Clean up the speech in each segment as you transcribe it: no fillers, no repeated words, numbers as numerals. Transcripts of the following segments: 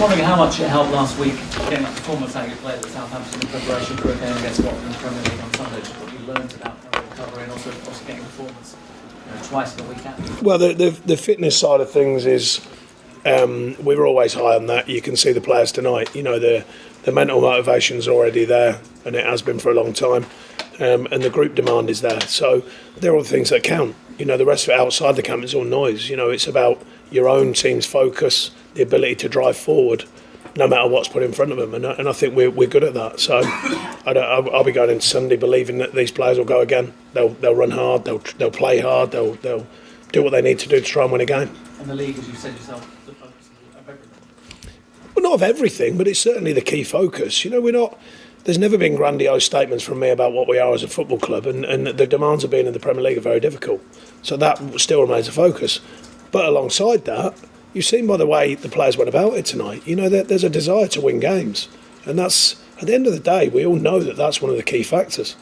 wondering how much it helped last week getting that performance out you played at Southampton in preparation for a game against Watford in the Premier League on Sunday. Just what you learned about recovery and also getting performance twice in the week out. Well, the fitness side of things is we were always high on that. You can see the players tonight. You know, the mental motivation's already there, and it has been for a long time. And the group demand is there. So they're all the things that count. You know, the rest of it outside the camp is all noise. You know, it's about your own team's focus, the ability to drive forward, no matter what's put in front of them. And I think we're good at that. So I'll be going into Sunday believing that these players will go again. They'll run hard. They'll play hard. They'll do what they need to do to try and win a game. And the league, as you said yourself, the focus of everything. Well, not of everything, but it's certainly the key focus. You know, we're not. There's never been grandiose statements from me about what we are as a football club, and the demands of being in the Premier League are very difficult. So that still remains a focus. But alongside that, you've seen by the way the players went about it tonight, you know, there's a desire to win games. And that's, at the end of the day, we all know that that's one of the key factors.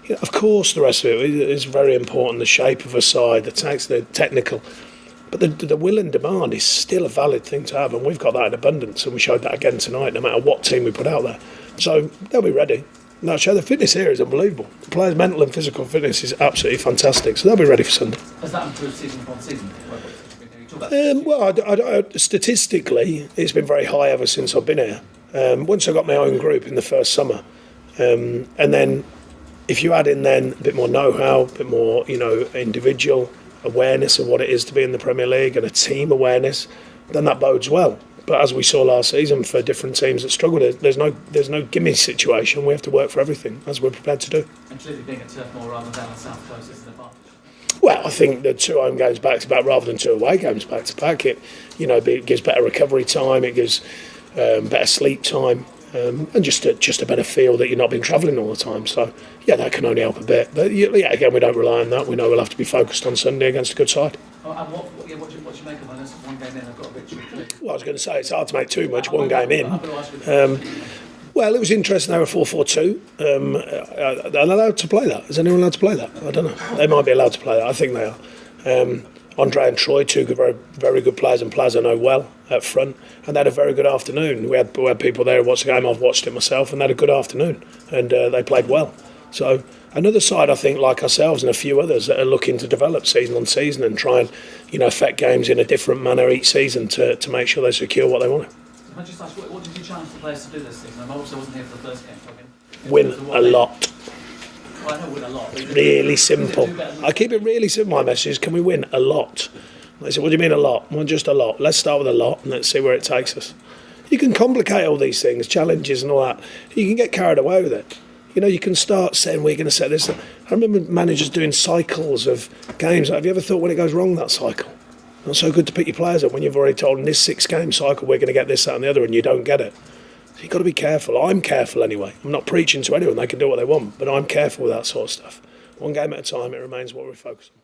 You know, of course, the rest of it is very important, the shape of a side, the technical. But the will and demand is still a valid thing to have, and we've got that in abundance, and we showed that again tonight, no matter what team we put out there. So they'll be ready. No, show the fitness here is unbelievable. The players' mental and physical fitness is absolutely fantastic, so they'll be ready for Sunday. Has that improved season upon season? Well, statistically, it's been very high ever since I've been here. Once I got my own group in the first summer, and then if you add in then a bit more know-how, a bit more, you know, individual awareness of what it is to be in the Premier League and a team awareness, then that bodes well. But as we saw last season for different teams that struggled, there's no gimme situation. We have to work for everything, as we're prepared to do. And clearly being at Turf Moor rather than down the South Coast is an advantage. Well, I think the 2 home games back to back rather than 2 away games back to back, it gives better recovery time, it gives better sleep time, and just a better feel that you're not been travelling all the time. So yeah, that can only help a bit. But yeah, again, we don't rely on that. We know we'll have to be focused on Sunday against a good side. Oh, and what do you make of this? One game in, I've got a victory. Well, I was going to say it's hard to make too much one game in. Well, it was interesting. They were 4-4-2. Are they allowed to play that? Is anyone allowed to play that? I don't know. They might be allowed to play that. I think they are. Andre and Troy, 2 very, very good players and players I know well up front, and they had a very good afternoon. We had people there who watched the game. I've watched it myself, and they had a good afternoon, and they played well. So another side, I think, like ourselves and a few others that are looking to develop season on season and try and, you know, affect games in a different manner each season to make sure they secure what they want. Can I just ask, what did you challenge the players to do this season? I obviously wasn't here for the first game. So win a lot. Well, I know win a lot. Really simple. I keep it really simple, my message is, can we win a lot? They said, what do you mean a lot? Well, just a lot. Let's start with a lot and let's see where it takes us. You can complicate all these things, challenges and all that. You can get carried away with it. You know, you can start saying, we're going to set this. I remember managers doing cycles of games. Have you ever thought when it goes wrong, that cycle? Not so good to pick your players up when you've already told in this 6-game cycle we're going to get this, that and the other, and you don't get it. So you've got to be careful. I'm careful anyway. I'm not preaching to anyone. They can do what they want, but I'm careful with that sort of stuff. One game at a time, it remains what we're focused on.